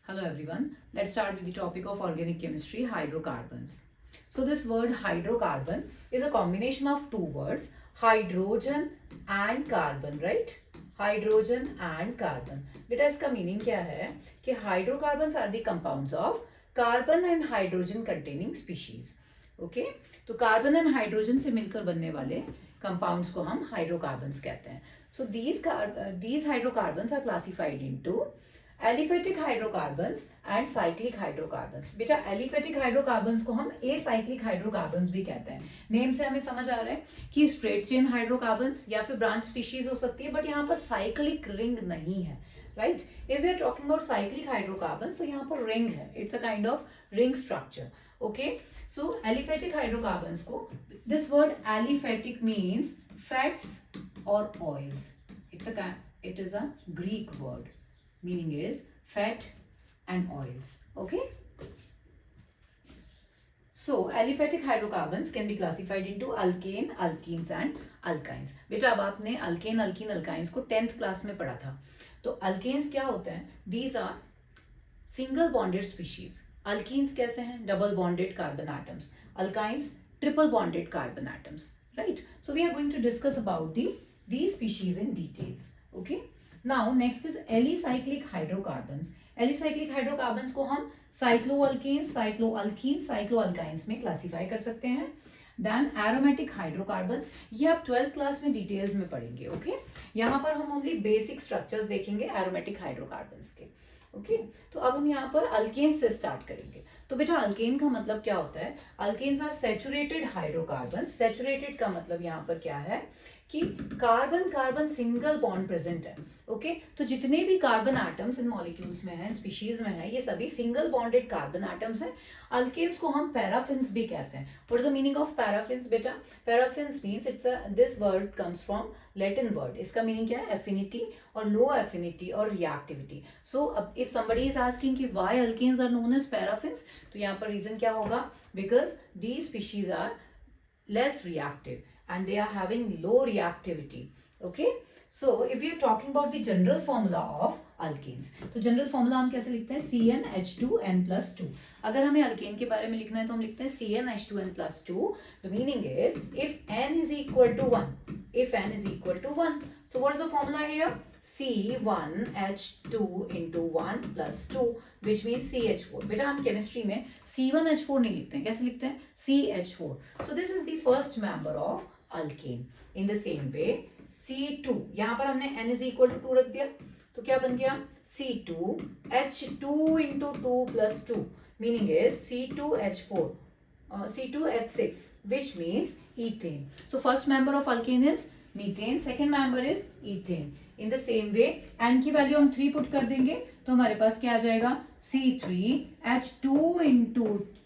Hello everyone. Let's start with the topic of organic chemistry, hydrocarbons. So this word hydrocarbon is a combination of two words, hydrogen and carbon, right? Hydrogen and carbon. बेटा इसका meaning क्या है कि hydrocarbons are the compounds of carbon and hydrogen containing species. Okay, तो carbon and hydrogen से मिलकर बनने वाले कंपाउंड्स को हम हाइड्रोकार्बन्स कहते हैं. So these hydrocarbons are classified into aliphatic hydrocarbons and cyclic hydrocarbons. बेटा एलिफेटिक हाइड्रोकार्बन्स को हम एसाइक्लिक हाइड्रोकार्बन्स भी कहते हैं. नेम से हमें समझ आ रहा है कि स्ट्रेट चेन हाइड्रोकार्बन्स या फिर ब्रांच स्पीशीज हो सकती है, बट यहाँ पर साइक्लिक रिंग नहीं है, right. If we are talking about cyclic hydrocarbons तो यहाँ पर रिंग है. It's a kind of ring structure. Okay, so aliphatic hydrocarbons को, this word aliphatic means fats और oils. It is a Greek word. Meaning is fat and oils. Okay, so aliphatic hydrocarbons can be classified into alkane, alkenes and alkynes. बेटा अब आपने alkane, alkene, alkynes को 10th class में पढ़ा था. तो alkanes क्या होते हैं? These are single bonded species. alkenes कैसे हैं? Double bonded carbon atoms. alkynes triple bonded carbon atoms, right? So we are going to discuss about these species in details. Okay, now next is alicyclic hydrocarbons. Alicyclic hydrocarbons को हम cycloalkanes, साइक्लोअल्कीन्स, साइक्लोअल्काइंस में classify कर सकते हैं. Then aromatic hydrocarbons, ये आप 12th class में details में पढ़ेंगे. ओके, यहाँ पर हम ओनली बेसिक स्ट्रक्चर्स देखेंगे एरोमेटिक हाइड्रोकार्बन्स के. ओके, तो अब हम यहाँ पर अल्केन से स्टार्ट करेंगे. तो बेटा अल्केन का मतलब क्या होता है? Alkanes are saturated hydrocarbons. Saturated का मतलब यहाँ पर क्या है कि carbon carbon single bond present है. ओके, तो जितने भी कार्बन एटम्स इन मॉलिक्यूल्स में हैं, स्पीशीज में हैं, ये सभी सिंगल बॉन्डेड कार्बन एटम्स हैं. अल्केन्स को हम पैराफिन्स भी कहते हैं. What is the meaning of paraffins? बेटा paraffins means this word comes from Latin word. इसका मीनिंग क्या है? एफिनिटी और लो एफिनिटी और रिएक्टिविटी. सो अब इफ समबडी इज आस्किंग कि why alkanes are known as paraffins, तो यहाँ पर रीजन क्या होगा? Because these species are less reactive and they are having low reactivity. Okay, so if we are talking about the general formula of alkenes, तो general formula हम कैसे लिखते हैं? CnH2n+2. अगर हमें अल्केन के बारे में लिखना है तो हम लिखते हैं CnH2n+2. The meaning is if n is equal to 1, if n is equal to 1, so what is the formula here? C1H2 into 1 plus 2, which means CH4. बेटा हम केमिस्ट्री में C1H4 नहीं लिखते हैं. कैसे लिखते हैं? CH4. So this is the first member of alkane. In the same way C2, यहाँ पर हमने n is equal to 2 रख दिया, तो क्या बन गया? C2H2 into 2 plus 2, meaning is C2H4, C2H6, which means ethane. So first member of alkane is methane, second member is ethane. In the same way n की वैल्यू हम 3 put कर देंगे तो हमारे पास क्या आ जाएगा? C3H2 into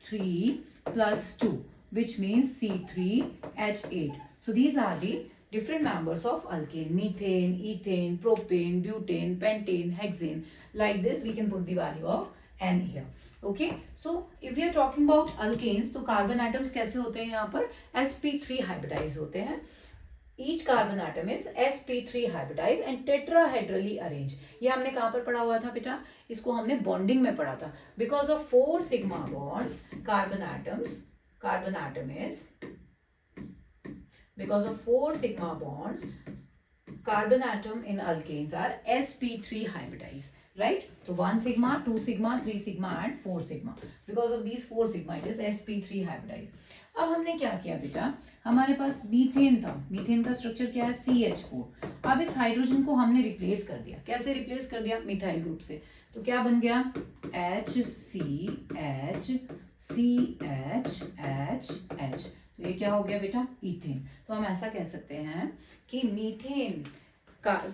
3 plus 2, which means C3H8. So these are the different members of alkane: methane, ethane, propane, butane, pentane, hexane. Like this we can put the value of n here. Okay, so if we are talking about alkanes, तो carbon atoms कैसे होते हैं? यहाँ पर sp3 hybridise होते हैं. Each carbon atom is sp3 hybridized and tetrahedrally arranged. ये हमने कहाँ पर पढ़ा हुआ था बेटा? इसको हमने बॉन्डिंग में पढ़ा था. Because of 4 sigma bonds, carbon atom is, because of 4 sigma bonds, carbon atom in alkanes are sp3 hybridized, right? So 1 sigma, 2 sigma, 3 sigma and 4 sigma. Because of these 4 sigma, it is sp3 hybridized. अब हमने क्या किया बेटा? हमारे पास methane था. Methane का structure क्या है? CH4. अब इस हाइड्रोजन को हमने रिप्लेस कर दिया. कैसे रिप्लेस कर दिया? मिथाइल ग्रुप से. तो क्या बन गया? HCH, तो ये क्या हो गया बेटा? ईथेन. तो हम ऐसा कह सकते हैं कि मीथेन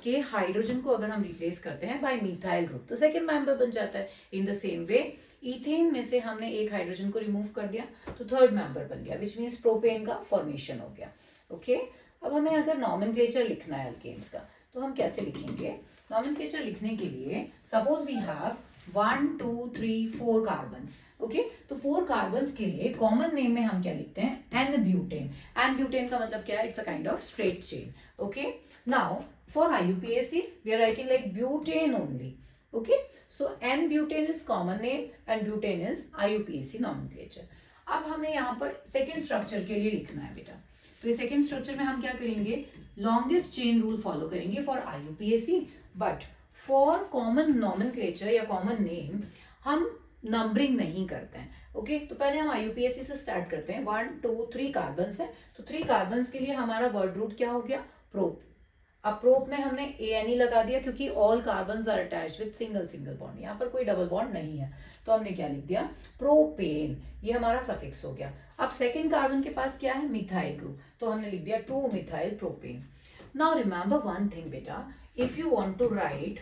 के हाइड्रोजन को अगर हम रिप्लेस करते हैं बाय मिथाइल ग्रुप तो सेकेंड मेंबर बन जाता है. इन द सेम वे ईथेन में से हमने एक हाइड्रोजन को रिमूव कर दिया तो थर्ड मेंबर बन गया, विच मीन्स प्रोपेन का फॉर्मेशन हो गया. ओके, अब हमें अगर नॉमेनक्लेचर लिखना है अल्केन्स का तो हम कैसे लिखेंगे? नॉमेनक्लेचर लिखने के लिए suppose we have 1 2 3 4 carbons. Okay, तो 4 कार्बन्स के लिए कॉमन नेम में हम क्या लिखते हैं? N butane. एन ब्यूटेन का मतलब क्या है? It's a kind of straight chain. Okay, now for IUPAC we are writing like butane only. Okay, so N-butane is common name and butane is IUPAC nomenclature. अब हमें यहाँ पर second structure के लिए लिखना है बेटा, तो ये सेकेंड स्ट्रक्चर में हम क्या करेंगे, लॉन्गेस्ट चेन रूल फॉलो करेंगे for IUPAC, but for common nomenclature या कॉमन नेम हम नंबरिंग नहीं करते हैं. ओके तो पहले हम IUPAC से स्टार्ट करते हैं. 1 2 3 कार्बन्स है, तो 3 कार्बन्स के लिए हमारा वर्ड रूट क्या हो गया, प्रोप. अब प्रोप में हमने ANE लगा दिया क्योंकि all carbons are attached with single single bond, यहाँ पर कोई डबल बॉन्ड नहीं है, तो हमने क्या लिख दिया, प्रोपेन. ये हमारा सफिक्स हो गया. अब सेकेंड कार्बन के पास क्या है, मिथाइल ग्रुप, तो हमने लिख दिया 2 methyl propane. Now remember one thing बेटा, if you want to write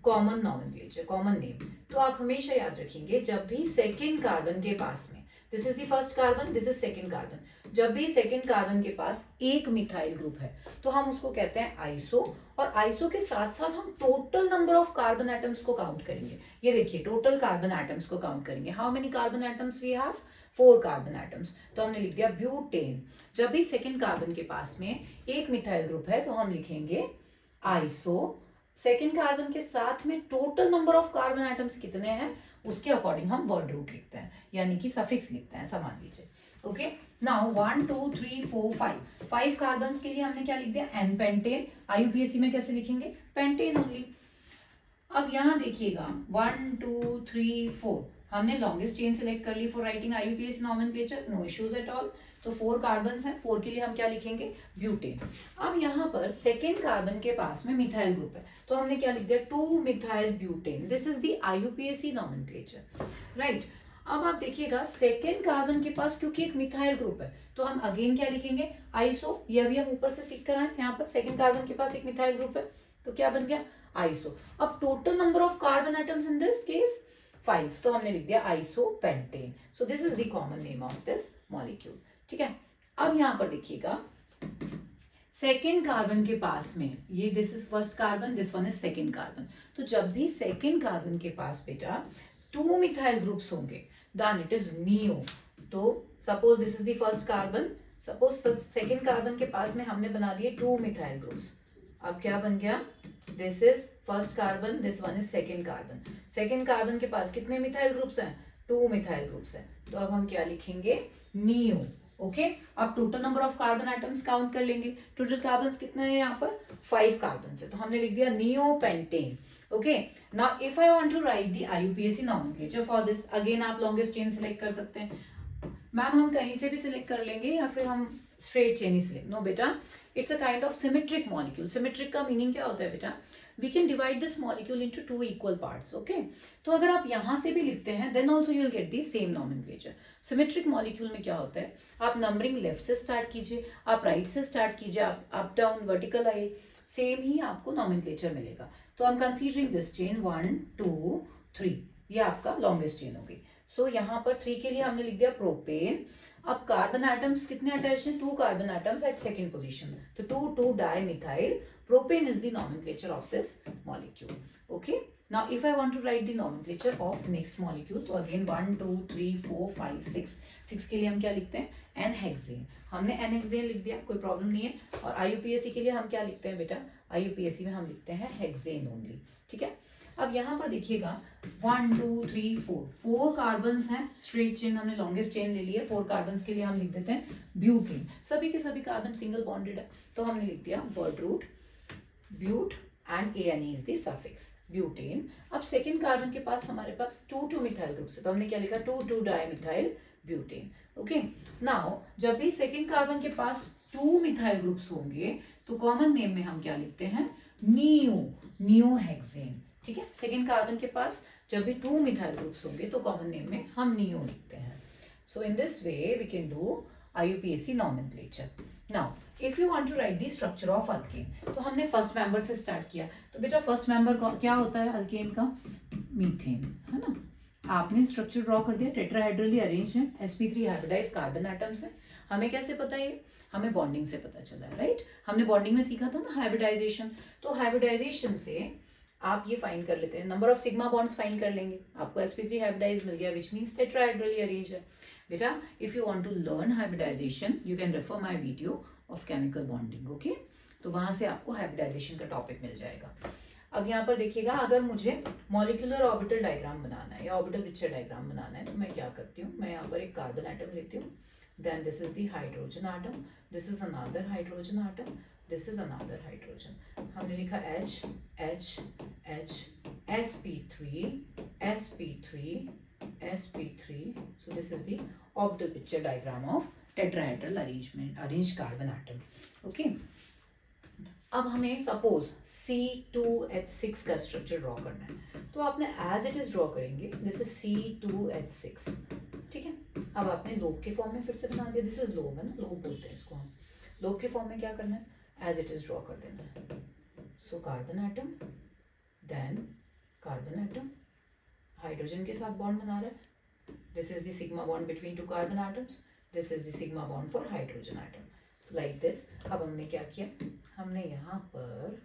common nomenclature, common name, तो आप हमेशा याद रखेंगे जब भी सेकेंड कार्बन के पास में, this is the first carbon, this is second carbon, जब भी सेकेंड कार्बन के पास एक मिथाइल ग्रुप है तो हम उसको कहते हैं आइसो, और आइसो के साथ साथ हम total number of carbon atoms को काउंट करेंगे. ये देखिए टोटल कार्बन एटम्स को काउंट करेंगे. How many carbon atoms we have, 4 carbon atoms, तो हमने लिख दिया ब्यूटेन. जब भी सेकेंड कार्बन के पास में एक मिथाइल ग्रुप है तो हम लिखेंगे आइसो. सेकेंड कार्बन के साथ में total number of carbon atoms कितने हैं उसके अकॉर्डिंग हम वर्ड रूट लिखते हैं, यानी कि सफिक्स लिखते हैं, समझ लीजिए. ओके नाउ 1 2 3 4 5 कार्बन के लिए हमने क्या लिख दिया, एन पेंटेन. IUPAC में कैसे लिखेंगे, पेंटेन ओनली. अब यहाँ देखिएगा 1 2 3 4 हमने लॉन्गेस्ट चेन सेलेक्ट कर ली for writing IUPAC nomenclature, no issues at all. तो 4 कार्बन्स हैं, 4 के लिए हम क्या लिखेंगे, ब्यूटेन. अब यहाँ पर सेकेंड कार्बन के पास में मिथाइल ग्रुप है तो हमने क्या लिख दिया, 2 methyl butane. This is the IUPAC nomenclature, right. अब आप देखिएगा सेकेंड कार्बन के पास क्योंकि एक मिथाइल ग्रुप है तो हम अगेन क्या लिखेंगे, आइसो. ये अभी हम ऊपर से सीख कर आए, यहाँ पर सेकेंड कार्बन के पास एक मिथाइल ग्रुप है तो क्या बन गया, आइसो. अब total number of carbon atoms in this case 5, तो हमने लिख दिया iso pentane. So this is the common name of this molecule. ठीक है. अब यहाँ पर देखिएगा सेकेंड कार्बन के पास में ये, this is first carbon, this one is second carbon, तो जब भी सेकेंड कार्बन के पास बेटा 2 मिथाइल ग्रुप्स होंगे then it is neo. तो suppose this is the first carbon, suppose second carbon के पास में हमने बना दिए 2 मिथाइल ग्रुप्स. अब क्या बन गया, this is first carbon, this one is second carbon. second carbon के पास कितने मिथाइल ग्रुप्स हैं, 2 मिथाइल ग्रुप्स हैं, तो अब हम क्या लिखेंगे, neo. ओके अब total number of carbon atoms count कर लेंगे. टोटल कार्बन्स कितने हैं यहाँ पर, 5 कार्बन है, तो हमने लिख दिया neopentane. Okay now if I want to write the IUPAC nomenclature for this, again आप लॉन्गेस्ट चेन सिलेक्ट कर सकते हैं. मैम हम कहीं से भी सिलेक्ट कर लेंगे या फिर हम स्ट्रेट चेन ही सिलेक्ट, नो बेटा, it's a kind of symmetric molecule. Symmetric का मीनिंग क्या होता है बेटा, we can divide this molecule into 2 equal parts. okay तो अगर आप यहाँ से भी लिखते हैं then also you will get the same nomenclature. symmetric molecule में क्या होता है, आप नंबरिंग लेफ्ट से स्टार्ट कीजिए, आप राइट से स्टार्ट कीजिए, आप अप डाउन वर्टिकल आइए, सेम ही आपको नॉमेनक्लेचर मिलेगा. तो I am considering this chain 1 2 3, ये आपका लॉन्गेस्ट चेन होगी. सो यहाँ पर 3 के लिए हमने लिख दिया प्रोपेन. अब कार्बन एटम्स कितने अटैच हैं, 2 carbon atoms at second position, तो 2 2 dimethyl propane is the nomenclature of this molecule. Okay now if I want to write the nomenclature of next molecule, तो again 1 2 3 4 5 6 के लिए हम क्या लिखते हैं, n-hexane. हमने n-hexane लिख दिया, कोई प्रॉब्लम नहीं है. और IUPAC के लिए हम क्या लिखते हैं बेटा, IUPAC में हम लिखते हैं हेक्सेन ओनली. ठीक है. अब यहाँ पर देखिएगा 1 2 3 4 कार्बन्स हैं, स्ट्रेट चेन हमने लॉन्गेस्ट चेन ले लिया. 4 कार्बन्स के लिए हम लिख देते हैं ब्यूटेन. सभी के सभी कार्बन सिंगल बॉन्डेड है तो हमने लिख दिया word root but and ANE is the suffix butane. अब सेकेंड कार्बन के पास हमारे पास 2 मिथाइल ग्रुप्स है तो हमने क्या लिखा, 2 2 डाइमिथाइल ब्यूटेन. ओके नाउ जब भी सेकेंड कार्बन के पास 2 मिथाइल ग्रुप्स होंगे तो कॉमन नेम में हम क्या लिखते हैं, नियोहेक्सेन. ठीक है. सेकेंड कार्बन के पास जब भी 2 मिथाइल ग्रुप्स होंगे तो कॉमन नेम में हम नियो लिखते हैं. So in this way we can do IUPAC nomenclature. Now, if you want to write the structure of alkane, तो हमने फर्स्ट मेंबर से स्टार्ट किया. तो बेटा फर्स्ट मेंबर क्या होता है अल्केन का, मीथेन, है ना. आपने स्ट्रक्चर ड्रॉ कर दिया, टेट्राहेड्रली अरेंज है, sp3 हाइब्रिडाइज कार्बन एटम्स है. हमें कैसे पता है, हमें बॉन्डिंग से पता चला है, राइट. हमने बॉन्डिंग में सीखा था ना हाइब्रिडाइजेशन. तो हाइब्रिडाइजेशन से आप ये फाइंड कर लेते हैं, number of sigma bonds find कर लेंगे, आपको sp3 हाइब्रिडाइज मिल गया, विच मीन्स टेट्राहेड्रली अरेंज है. बेटा if you want to learn hybridization you can refer my video of chemical bonding. okay तो वहां से आपको हाइब्रिडाइजेशन का टॉपिक मिल जाएगा. अब यहाँ पर देखिएगा, अगर मुझे मॉलिक्यूलर ऑर्बिटल डायग्राम बनाना है या ऑर्बिटल पिक्चर डायग्राम बनाना है तो मैं क्या करती हूँ, मैं यहाँ पर एक कार्बन एटम लेती हूँ, then this is the hydrogen atom, this is another hydrogen atom, this is another hydrogen. हमने लिखा H H H sp3 sp3 sp3, so this is the orbital picture diagram of tetrahedral arranged carbon atom. Okay, अब हमें suppose C2H6 का structure draw करना है, तो आपने as it is draw करेंगे, दिस इज C2H6, ठीक है। अब आपने लोब के फॉर्म में फिर से बना दिया, दिस इज लोब है ना, लोब बोलते हैं इसको हम। लोब के फॉर्म में क्या करना है, एज इट इज ड्रॉ कर देना है। So carbon atom, then carbon atom hydrogen के साथ बॉन्ड बना रहा है, this is the sigma bond between two carbon atoms, this is the sigma bond for hydrogen atom, like this. अब हमने क्या किया, हमने यहाँ पर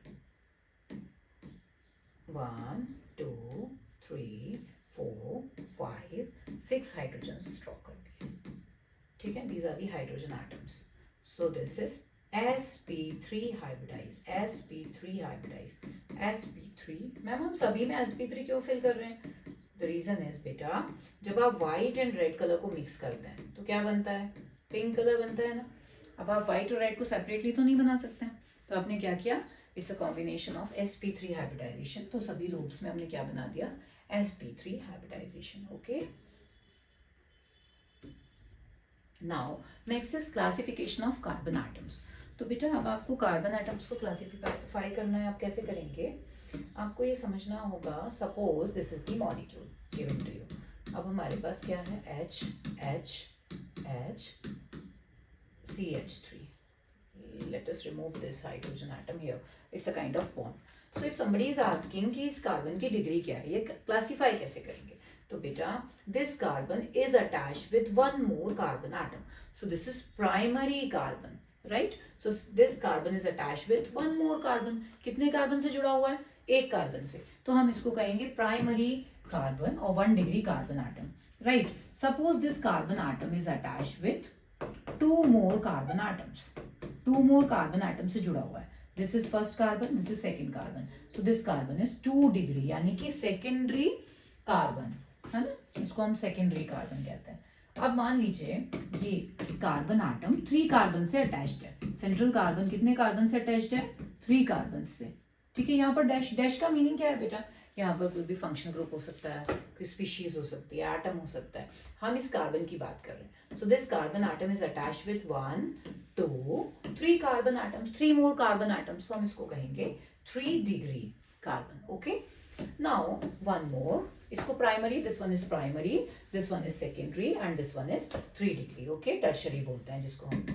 1 2 3 4 5 6 हाइड्रोजन ड्रॉ कर दिए, ठीक है। These are the hydrogen atoms, so this is sp3 hybridise, sp3 hybridise, sp3। Ma'am हम सभी में sp3 क्यों फिल कर रहे हैं? द रीजन इज बेटा, जब आप व्हाइट एंड रेड कलर को मिक्स करते हैं तो क्या बनता है, पिंक कलर बनता है ना। अब आप व्हाइट और रेड को सेपरेटली तो नहीं बना सकते हैं, तो आपने क्या किया, it's a combination of sp3 hybridisation, तो सभी लोब्स में हमने क्या बना दिया, sp3 hybridisation. Okay, now next is classification of carbon atoms. तो बेटा अब आपको कार्बन एटम्स को क्लासिफाई करना है, आप कैसे करेंगे, आपको ये समझना होगा, suppose this is the molecule given to you. अब हमारे पास क्या है, H H H CH3, let us remove this hydrogen atom here, it's a kind of bond. So if somebody is asking कि इस कार्बन की डिग्री क्या है, ये क्लासिफाई कैसे करेंगे, तो बेटा this carbon is attached with one more carbon atom, so this is primary carbon, right? So this carbon is attached with one more carbon, कितने कार्बन से जुड़ा हुआ है, एक कार्बन से, तो हम इसको कहेंगे प्राइमरी कार्बन और 1 degree carbon atom, right. Suppose this carbon atom is attached with 2 more carbon atoms, 2 more carbon atom से जुड़ा हुआ है, this is first carbon, this is second carbon, so this carbon is 2 degree, यानी कि secondary carbon है ना, इसको हम secondary carbon कहते हैं। अब मान लीजिए ये कार्बन आटम 3 कार्बन से अटैच्ड है, सेंट्रल कार्बन कितने कार्बन से अटैच्ड है, 3 कार्बन से, ठीक है। यहाँ पर डैश, डैश का मीनिंग क्या है बेटा, यहाँ पर कोई भी फंक्शन ग्रुप हो सकता है, कोई स्पीशीज हो सकती है, एटम हो सकता है, हम इस कार्बन की बात कर रहे हैं। So this carbon atom is attached with 1 2 3 carbon atoms, 3 more carbon atoms, तो हम इसको कहेंगे 3 degree carbon. Okay, now one more, इसको primary, this one is primary, this one is secondary and this one is 3 degree, okay, tertiary बोलते हैं जिसको हम,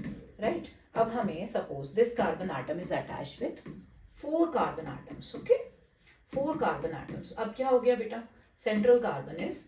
right. अब हमें suppose this carbon atom is attached with 4 carbon atoms, okay, 4 carbon atoms. अब क्या हो गया बेटा, central carbon is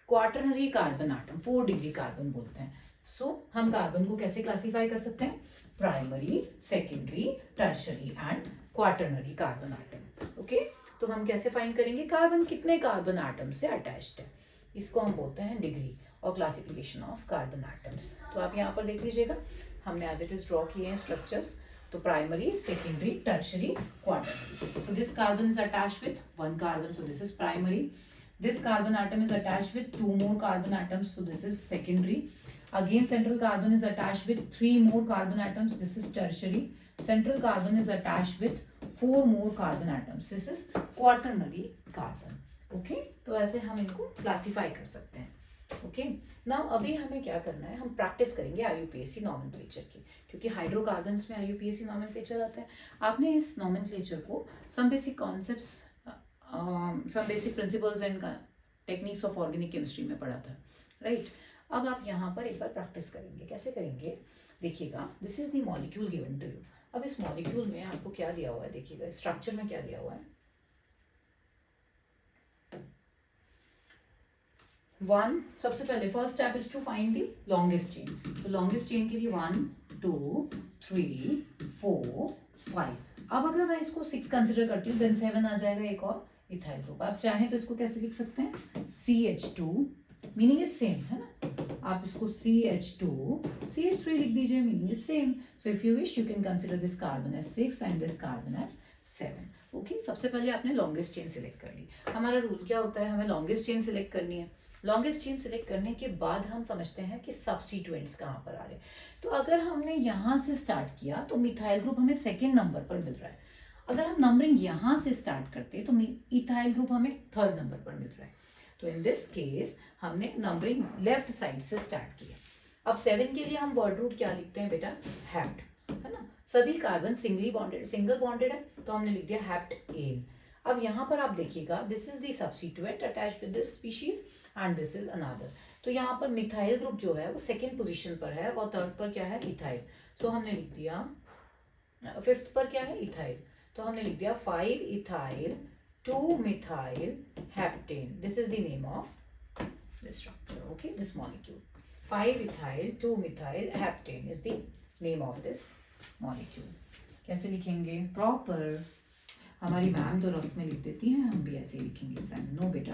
quaternary carbon atom, 4 degree carbon बोलते हैं। सो हम कार्बन को कैसे क्लासिफाई कर सकते हैं, primary, secondary, tertiary and quaternary carbon atom. Okay, तो हम कैसे फाइंड करेंगे कार्बन कितने कार्बन एटम से अटैच्ड है, इसको हम बोलते हैं डिग्री और क्लासिफिकेशन ऑफ कार्बन एटम्स। तो आप यहाँ पर देख लीजिएगा, हमने एज इट इज ड्रॉ किए हैं स्ट्रक्चर्स, तो primary, secondary, tertiary, quaternary. So this carbon is attached with 1 carbon, so this is primary. This carbon atom is attached with 2 more carbon atoms, so this is secondary. Again, central carbon is attached with 3 more carbon atoms, this is tertiary. Central carbon is attached with 4 more carbon atoms, this is quaternary carbon. Okay, तो ऐसे हम इनको classify कर सकते हैं। Okay, now अभी हमें क्या करना है, हम प्रैक्टिस करेंगे IUPAC नॉमेनक्लेचर की, क्योंकि हाइड्रोकार्बन्स में IUPAC नॉमेनक्लेचर आता है। आपने इस नॉमेनक्लेचर को some basic concepts, some basic principles and techniques of organic chemistry में पढ़ा था, राइट। अब आप यहाँ पर एक बार प्रैक्टिस करेंगे, कैसे करेंगे, देखिएगा, this is the molecule given to you. अब इस मॉलिक्यूल में आपको क्या दिया हुआ है, देखिएगा स्ट्रक्चर में क्या दिया हुआ है, 1, सबसे पहले first step is to find the longest chain, तो लॉन्गेस्ट चेन के लिए 1 2 3 4 5। अब अगर मैं इसको 6 कंसिडर करती हूँ, देन 7 आ जाएगा एक और इथाइल ग्रुप। आप चाहें तो इसको कैसे लिख सकते हैं, CH2, मीनिंग इज सेम, है ना, आप इसको CH2 CH3 लिख दीजिए, meaning is same. So if you wish you can consider this carbon as 6 and this carbon as 7। Okay, सबसे पहले आपने लॉन्गेस्ट चेन सिलेक्ट कर ली। हमारा रूल क्या होता है, हमें लॉन्गेस्ट चेन सिलेक्ट करनी है। लॉन्गेस्ट चेन सिलेक्ट करने के बाद हम समझते हैं कि सब्स्टिट्यूएंट्स कहाँ पर आ रहे हैं। तो अगर हमने यहाँ से स्टार्ट किया तो मिथाइल ग्रुप हमें सेकेंड नंबर पर मिल रहा है। अगर हम नंबरिंग यहाँ से स्टार्ट करते तो इथाइल ग्रुप हमें थर्ड नंबर पर मिल रहा है। तो इन दिस केस हमने नंबरिंग लेफ्ट साइड से स्टार्ट किया। अब 7 के लिए हम वर्ड रूट क्या लिखते हैं बेटा, हैप्ट, है ना। सभी कार्बन सिंगल बॉन्डेड है तो हमने लिख दिया हैप्ट एन। अब यहाँ पर आप देखिएगा, this is the substituent attached with this species and this is another. तो यहाँ पर मिथाइल ग्रुप जो है वो सेकेंड पोजीशन पर है और थर्ड पर क्या है, इथाइल। सो हमने लिख दिया, फिफ्थ पर क्या है, इथाइल। तो हमने लिख दिया 5 ethyl 2 methyl heptane. This is the name of this structure, okay, this molecule. 5 ethyl 2 methyl heptane is the name of this molecule. कैसे लिखेंगे प्रॉपर, हमारी मैम तो रफ में लिख देती हैं, हम भी ऐसे ही लिखेंगे एग्जाम में। नो बेटा,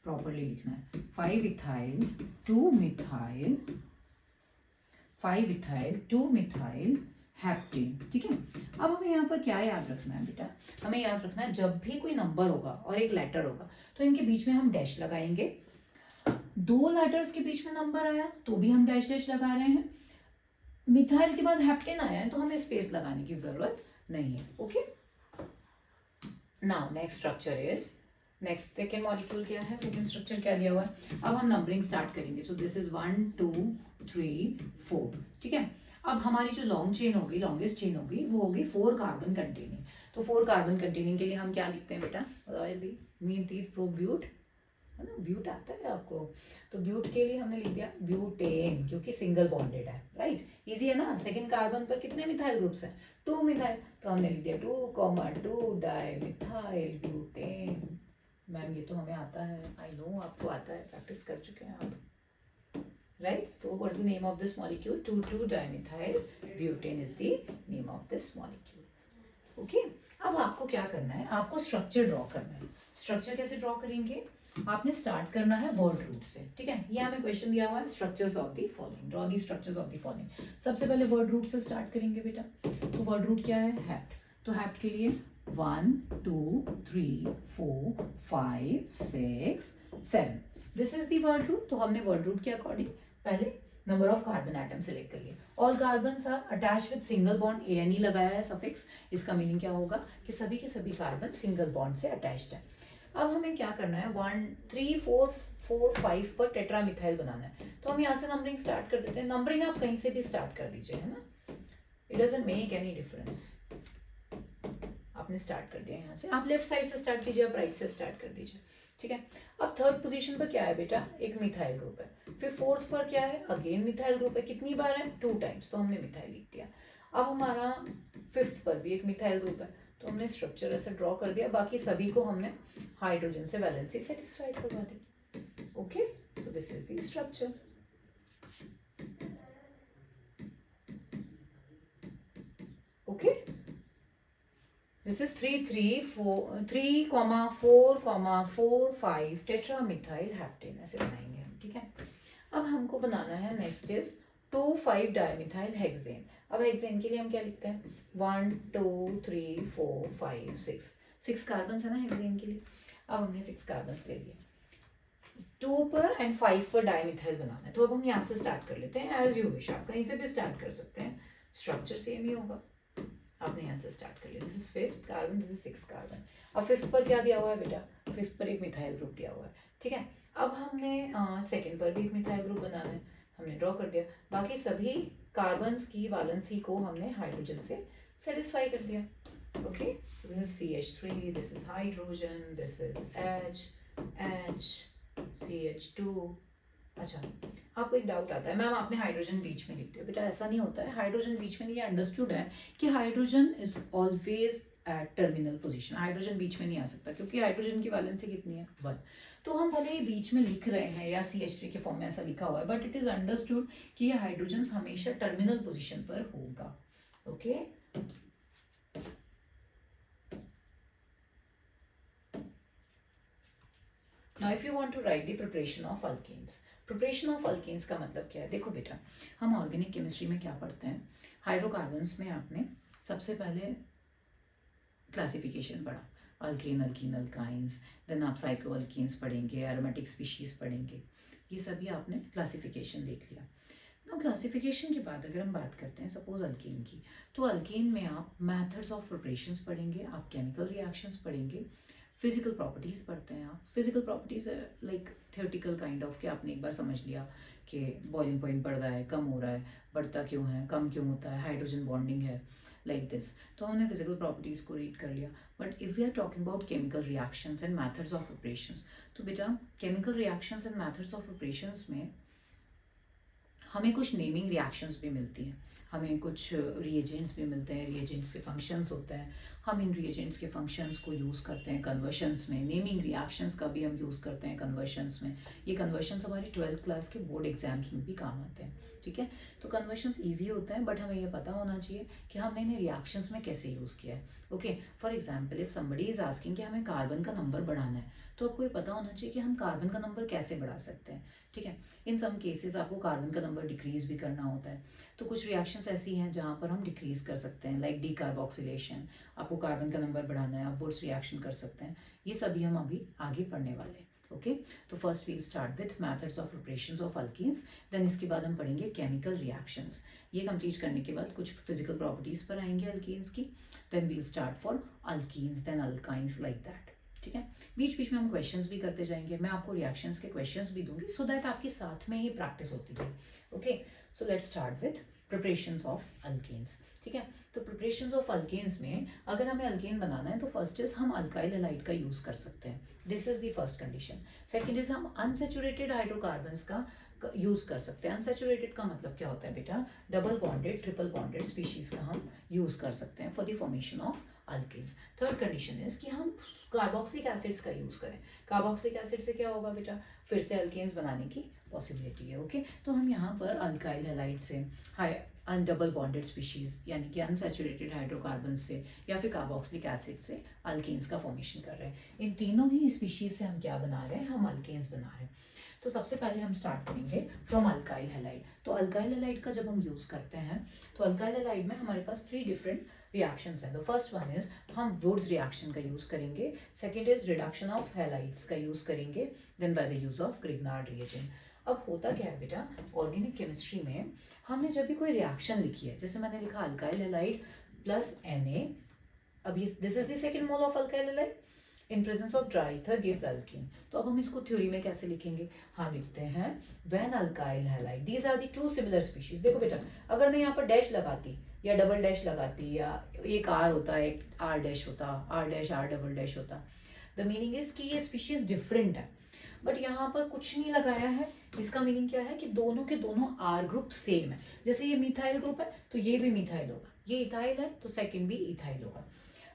प्रॉपरली लिखना है। 5 ethyl 2 methyl 5 ethyl 2 methyl heptane, ठीक है। अब हमें यहाँ पर क्या याद रखना है बेटा, हमें याद रखना है जब भी कोई नंबर होगा और एक लेटर होगा तो इनके बीच में हम डैश लगाएंगे। 2 लेटर्स के बीच में नंबर आया तो भी हम डैश डैश लगा रहे हैं। मिथाइल के बाद हेप्टेन आया है तो हमें स्पेस लगाने की जरूरत नहीं है, okay. Now next structure is, next second molecule क्या है, सेकेंड स्ट्रक्चर क्या दिया हुआ है। अब हम नंबरिंग स्टार्ट करेंगे। सो दिस इज 1 2 3 4, ठीक है। अब हमारी जो लॉन्ग चेन होगी, लॉन्गेस्ट चेन होगी, वो होगी 4 कार्बन कंटेनिंग। तो 4 कार्बन कंटेनिंग के लिए हम क्या लिखते हैं बेटा, बताओ जल्दी। मीन तीर प्रो ब्यूट, है ना, ब्यूट आता है आपको। तो ब्यूट के लिए हमने लिख दिया ब्यूटेन, क्योंकि सिंगल बॉन्डेड है, राइट। इजी है ना। सेकंड कार्बन पर कितने मिथाइल ग्रुप्स हैं, 2 मिथाइल। तो हमने लिख दिया 2,2 डाई मिथाइल ब्यूटेन। मैम ये तो हमें आता है, आई नो आपको आता है, प्रैक्टिस कर चुके हैं आप, राइट। तो what is the name of this molecule, 2,2 dimethyl butane is the name of this molecule, okay. अब आपको क्या करना है, आपको स्ट्रक्चर ड्रॉ करना है। स्ट्रक्चर कैसे ड्रॉ करेंगे, आपने स्टार्ट करना है वर्ड रूट से, ठीक है। ये हमें क्वेश्चन दिया हुआ है, structures of the following, draw the structures of the following. सबसे पहले वर्ड रूट से स्टार्ट करेंगे बेटा। तो वर्ड रूट क्या है, हैप्ट। तो हैप्ट के लिए 1 2 3 4 5 6 7, this is the word root. तो हमने वर्ड रूट के अकॉर्डिंग पहले number of carbon atom select करिए। All carbons are attached with single bond, ANE लगाया है सफिक्स। इसका मीनिंग क्या होगा कि सभी के सभी कार्बन सिंगल बॉन्ड से अटैच्ड है। अब हमें क्या करना है, 1 3 4 4 5 पर टेट्रा मिथाइल बनाना है। तो हम यहाँ से नंबरिंग स्टार्ट कर देते हैं। नंबरिंग आप कहीं से भी स्टार्ट कर दीजिए, है ना, it doesn't make any difference. आपने स्टार्ट कर दिया यहाँ से, आप लेफ्ट साइड से स्टार्ट कीजिए, आप राइट से स्टार्ट कर दीजिए, ठीक है। अब थर्ड पोजीशन पर क्या है बेटा, एक मिथाइल ग्रुप है। फिर फोर्थ पर क्या है, अगेन मिथाइल ग्रुप है। कितनी बार है, 2 टाइम्स, तो हमने मिथाइल लिख दिया। अब हमारा फिफ्थ पर भी एक मिथाइल ग्रुप है, तो हमने स्ट्रक्चर ऐसे ड्रॉ कर दिया। बाकी सभी को हमने हाइड्रोजन से वैलेंसी सेटिस्फाई करवा दी, okay. So this is the structure, okay. This is 3 3 4 3 4 4 5 tetramethyl heptane, ऐसे बनाएंगे हम, ठीक है। अब हमको बनाना है नेक्स्ट इज 2 5 डाइमिथाइल हेक्सेन। अब हेक्सेन के लिए हम क्या लिखते हैं, 1 2 3 4 5 6 कार्बन है ना हेक्सेन के लिए। अब हमने 6 कार्बन ले लिए। 2 पर एंड 5 पर डाइमिथाइल बनाना है। तो अब हम यहाँ से स्टार्ट कर लेते हैं, एज यू विश, आप कहीं से भी स्टार्ट कर सकते हैं, स्ट्रक्चर सेम ही होगा। आपने यहाँ से स्टार्ट कर लिया। This is fifth carbon, this is 6 carbon. अब फिफ्थ पर क्या दिया हुआ है बेटा, फिफ्थ पर एक मिथाइल ग्रुप दिया हुआ है, ठीक है। अब हमने सेकंड पर भी एक मिथाइल ग्रुप बनाना है, हमने ड्रॉ कर दिया। बाकी सभी कार्बन्स की वैलेंसी को हमने हाइड्रोजन से सेटिस्फाई कर दिया, okay. So this is CH3, this is hydrogen, this is H CH2। अच्छा, आपको एक डाउट आता है, मैम आपने हाइड्रोजन बीच में लिख दिया। बेटा ऐसा नहीं होता है, हाइड्रोजन बीच में नहीं, ये अंडरस्टूड है कि hydrogen is always at terminal position. Hydrogen बीच में नहीं आ सकता क्योंकि हाइड्रोजन की वैलेंसी कितनी है, 1। तो हम भले ही बीच में लिख रहे हैं या CH3 के फॉर्म में ऐसा लिखा हुआ है, बट इट इज अंडरस्टूड कि ये हाइड्रोजन हमेशा टर्मिनल पोजिशन पर होगा, okay. Now if you want to write the preparation of alkanes, preparation of alkanes का मतलब क्या है, देखो बेटा, हम ऑर्गेनिक केमिस्ट्री में क्या पढ़ते हैं, हाइड्रोकार्बन्स में आपने सबसे पहले क्लासिफिकेशन पढ़ा, अल्केन अल्कीन अल्काइंस, देन आप साइक्लो अल्कीन्स पढ़ेंगे, एरोमेटिक स्पीशीज पढ़ेंगे, ये सभी आपने क्लासिफिकेशन देख लिया। ना क्लासिफिकेशन के बाद अगर हम बात करते हैं सपोज अल्केन की, तो अल्केन में आप मेथड्स ऑफ प्रिपरेशंस पढ़ेंगे, आप केमिकल रिएक्शंस पढ़ेंगे, फिजिकल प्रॉपर्टीज़ पढ़ते हैं आप। Physical properties like theoretical kind of कि आपने एक बार समझ लिया कि बॉइलिंग पॉइंट बढ़ रहा है, कम हो रहा है, बढ़ता क्यों है, कम क्यों होता है, हाइड्रोजन बॉन्डिंग है, लाइक दिस, तो हमने फिजिकल प्रॉपर्टीज़ को रीड कर लिया। But if we are talking about chemical reactions and methods of preparations, तो बेटा chemical reactions and methods of preparations में हमें कुछ नेमिंग रिएक्शंस भी मिलती हैं, हमें कुछ रिएजेंट्स भी मिलते हैं, रिएजेंट्स के फंक्शंस होते हैं, हम इन रिएजेंट्स के फंक्शंस को यूज़ करते हैं कन्वर्शंस में, नेमिंग रिएक्शंस का भी हम यूज़ करते हैं कन्वर्शंस में। ये कन्वर्शंस हमारी 12th क्लास के बोर्ड एग्जाम्स में भी काम आते हैं, ठीक है। तो कन्वर्शंस ईजी होते हैं, बट हमें ये पता होना चाहिए कि हमने इन्हें रिएक्शंस में कैसे यूज़ किया है। Okay, for example if somebody is asking कि हमें कार्बन का नंबर बढ़ाना है, तो आपको ये पता होना चाहिए कि हम कार्बन का नंबर कैसे बढ़ा सकते हैं, ठीक है। इन सम केसेस आपको कार्बन का नंबर डिक्रीज भी करना होता है, तो कुछ रिएक्शंस ऐसी हैं जहाँ पर हम डिक्रीज कर सकते हैं, लाइक डीकार्बोक्सिलेशन, आपको कार्बन का नंबर बढ़ाना है, आप वुड्स रिएक्शन कर सकते हैं। ये सभी हम अभी आगे पढ़ने वाले हैं। ओके, तो first we'll start with methods of preparations of alkenes, then इसके बाद हम पढ़ेंगे केमिकल रिएक्शंस। ये कंप्लीट करने के बाद कुछ फिजिकल प्रॉपर्टीज पर आएंगे अल्कीन्स की, then we'll start for alkenes then alkynes, like that, ठीक है। बीच बीच में हम क्वेश्चंस भी करते जाएंगे, मैं आपको रिएक्शंस के क्वेश्चंस भी दूंगी सो दैट आपके साथ में ही प्रैक्टिस होती है। Okay, so let's start with preparations of alkanes, ठीक है। तो प्रिपरेशंस ऑफ अल्केन्स में अगर हमें अल्केन बनाना है तो फर्स्ट इज हम अल्काइल हैलाइड का यूज कर सकते हैं, this is the first condition. Second is हम अनसैचुरेटेड हाइड्रोकार्बन्स का यूज कर सकते हैं। अनसैचुरेटेड का मतलब क्या होता है बेटा, double bonded, triple bonded species का हम यूज कर सकते हैं for the formation of alkanes. Third condition is कि हम कार्बोक्सिलिक एसिड्स का यूज करें। कार्बोक्सिलिक एसिड से क्या होगा बेटा, फिर से अल्केन्स बनाने की पॉसिबिलिटी है। ओके, तो हम यहाँ पर अल्काइल हैलाइड से, हाई डबल बॉन्डेड स्पीशीज यानी कि अनसैचुरेटेड हाइड्रोकार्बन से या फिर कार्बोक्सिलिक एसिड से अल्केन्स का फॉर्मेशन कर रहे हैं। इन तीनों ही स्पीशीज से हम क्या बना रहे हैं, हम अल्केन्स बना रहे हैं। तो सबसे पहले हम स्टार्ट करेंगे फ्रॉम अल्काइल हैलाइड। तो अल्काइल हैलाइड का जब हम यूज करते हैं तो अल्काइल हैलाइड में हमारे पास 3 डिफरेंट रिएक्शंस हैं। द फर्स्ट वन इज हम वुड्स रिएक्शन का यूज करेंगे, second is reduction of halides का यूज करेंगे, then by the use of Grignard reagent. अब होता क्या है बेटा, ऑर्गेनिक केमिस्ट्री में हमने जब भी कोई रिएक्शन लिखी है, जैसे मैंने लिखा अल्काइल हैलाइड प्लस Na, अब ये this is the second mole of alkyl halide in presence of dry ether gives alkyne. तो अब हम इसको थ्योरी में कैसे लिखेंगे, हम लिखते हैं when alkyl halide, these are the two similar species. देखो बेटा, अगर मैं यहाँ पर डैश लगाती या डबल डैश लगाती, या एक आर होता है, एक आर डैश होता, R dash R double dash होता, द मीनिंग इज कि ये स्पीशीज डिफरेंट है, बट यहाँ पर कुछ नहीं लगाया है। इसका मीनिंग क्या है कि दोनों के दोनों आर ग्रुप सेम है। जैसे ये मिथाइल ग्रुप है तो ये भी मिथाइल होगा, ये इथाइल है तो सेकंड भी इथाइल होगा।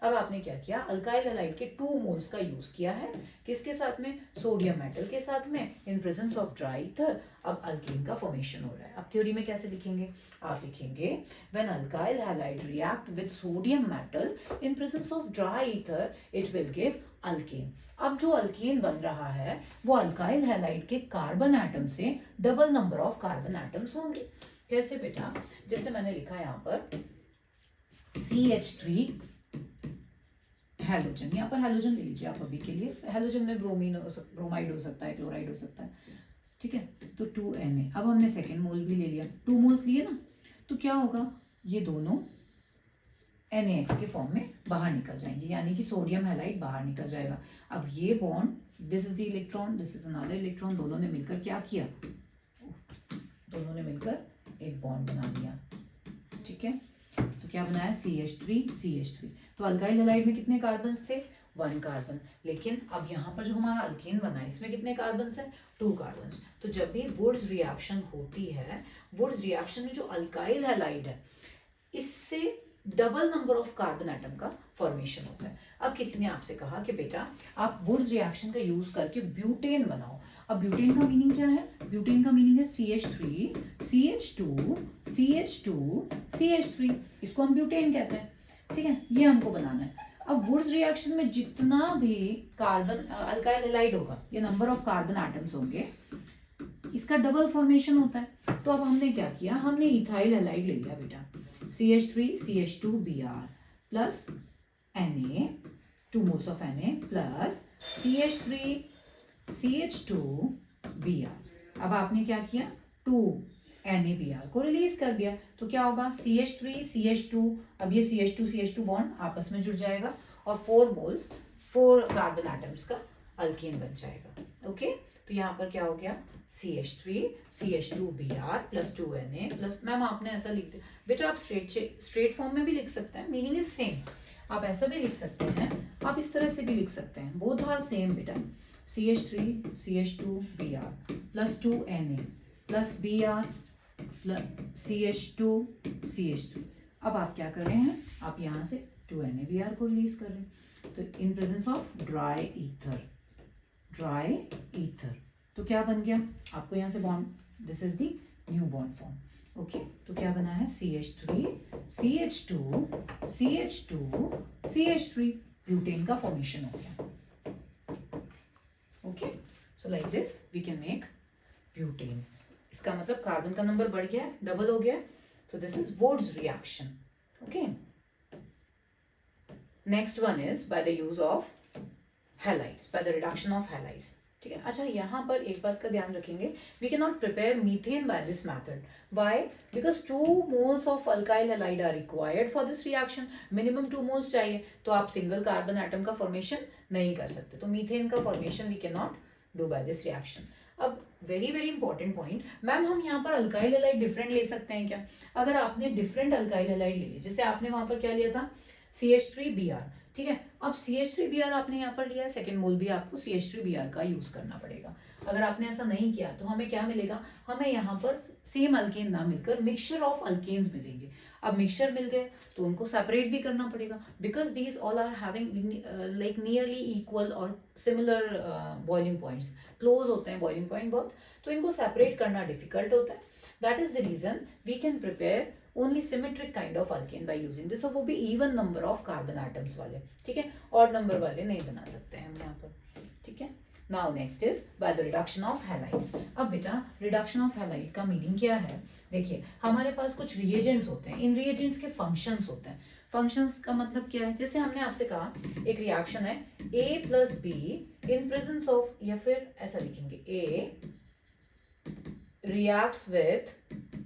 अब आपने क्या किया, अल्काइल हैलाइड के 2 मोल्स का यूज किया है, किसके साथ में, सोडियम मेटल के साथ में, इन प्रेजेंस ऑफ ड्राई ईथर। अब अल्कीन का फॉर्मेशन हो रहा है। अब थ्योरी में कैसे लिखेंगे, आप लिखेंगे when alkyl halide react with sodium metal in presence of dry ether it will give alkane. अब जो अल्केन बन रहा है वो अल्काइल हैलाइड के कार्बन एटम से double number of carbon atoms होंगे। कैसे बेटा, जैसे मैंने लिखा यहाँ पर CH3 हैलोजन, यहाँ पर हैलोजन ले लीजिए आप अभी के लिए, हैलोजन में ब्रोमाइड हो सकता है, क्लोराइड हो सकता है, ठीक है। तो 2Na, अब हमने सेकेंड मोल भी ले लिया, 2 मोल्स लिए ना, तो क्या होगा, ये दोनों NaX के फॉर्म में बाहर निकल जाएंगे, यानी कि सोडियम हैलाइड बाहर निकल जाएगा। अब ये bond, this is the electron, this is another electron, दोनों ने मिलकर क्या किया, दोनों ने मिलकर एक बॉन्ड बना दिया, ठीक है। तो क्या बनाया, CH3। तो अल्काइल हैलाइड में कितने कार्बन्स थे, 1 कार्बन, लेकिन अब यहाँ पर जो हमारा अल्केन बना है इसमें कितने कार्बन्स हैं, 2 कार्बन्स। तो जब भी वुड्स रिएक्शन होती है, वुड्स रिएक्शन में जो अल्काइल हैलाइड है इससे double number of carbon atom का फॉर्मेशन होता है। अब किसी ने आपसे कहा कि बेटा आप वुड्स रिएक्शन का यूज करके ब्यूटेन बनाओ। अब ब्यूटेन का मीनिंग क्या है, ब्यूटेन का मीनिंग है CH3 CH2 CH2 CH3, इसको हम ब्यूटेन कहते हैं, ठीक है। ये हमको बनाना है। अब वुड्स रिएक्शन में जितना भी कार्बन अल्काइल हैलाइड होगा, ये नंबर ऑफ कार्बन एटम्स होंगे, इसका डबल फॉर्मेशन होता है। तो अब हमने क्या किया, हमने इथाइल हैलाइड ले लिया बेटा, CH3 CH2 Br plus Na, 2 moles of Na plus CH3 CH2Br. अब आपने क्या किया, 2 NaBr को रिलीज कर दिया, तो क्या होगा CH3 CH2, अब ये CH2 CH2 बॉन्ड आपस में जुड़ जाएगा और 4 मोल्स 4 कार्बन एटम्स का अल्केन बन जाएगा। ओके, तो यहाँ पर क्या हो गया CH3 CH2Br plus 2Na plus, ma'am आपने ऐसा लिख दिया बेटा, आप स्ट्रेट फॉर्म में भी लिख सकते हैं, मीनिंग इज सेम। आप ऐसा भी लिख सकते हैं, आप इस तरह से भी लिख सकते हैं, बोथ आर सेम बेटा। CH3 CH2Br plus 2Na plus Br plus CH2 CH2। अब आप क्या कर रहे हैं, आप यहाँ से 2NaBr को रिलीज कर रहे हैं, तो इन प्रेजेंस ऑफ ड्राई ईथर, तो क्या बन गया आपको यहाँ से bond, this is the new bond form. Okay, तो क्या बना है CH3 CH2 CH2 CH3, butane का फॉर्मेशन हो गया। Okay, so like this we can make butane. इसका मतलब कार्बन का नंबर बढ़ गया है, डबल हो गया, सो this is Wurtz reaction. Okay, next one is by the use of halides, by the reduction of halides. ठीक है, अच्छा यहाँ पर एक बात का ध्यान रखेंगे, we can not prepare methane by this method. Why? Because 2 moles of alkyl halide are required for this reaction, minimum 2 moles चाहिए, तो आप सिंगल कार्बन एटम का फॉर्मेशन नहीं कर सकते, तो मीथेन का formation we can not do by this reaction. अब very very important point, ma'am हम यहाँ पर अल्काइल हैलाइड डिफरेंट ले सकते हैं क्या? अगर आपने डिफरेंट अल्काइल हैलाइड ले ली, जैसे आपने वहां पर क्या लिया था CH3Br, ठीक है, अब CH3Br आपने यहाँ पर लिया है, सेकेंड मोल भी आपको CH3Br का यूज करना पड़ेगा। अगर आपने ऐसा नहीं किया तो हमें क्या मिलेगा, हमें यहाँ पर सेम अल्केन ना मिलकर मिक्सचर ऑफ अल्केन्स मिलेंगे। अब मिक्सचर मिल गए तो उनको सेपरेट भी करना पड़ेगा, because these all are having like nearly equal और सिमिलर बॉइलिंग पॉइंट्स, क्लोज होते हैं बॉइलिंग पॉइंट बहुत, तो इनको सेपरेट करना डिफिकल्ट होता है। That is the reason we can prepare only symmetric kind of alkane by using this, और वो भी even number of carbon atoms वाले, ठीक है, ऑड नंबर वाले नहीं बना सकते हैं हम यहाँ पर। ठीक है, now next is by the reduction of halides. अब बेटा रिडक्शन ऑफ हैलाइड का मीनिंग क्या है, देखिए हमारे पास कुछ रिएजेंट्स होते हैं, इन रिएजेंट्स के फंक्शंस होते हैं। फंक्शंस का मतलब क्या है, जैसे हमने आपसे कहा एक रिएक्शन है A plus be in presence of, या फिर ऐसा लिखेंगे A रिएक्ट्स विथ,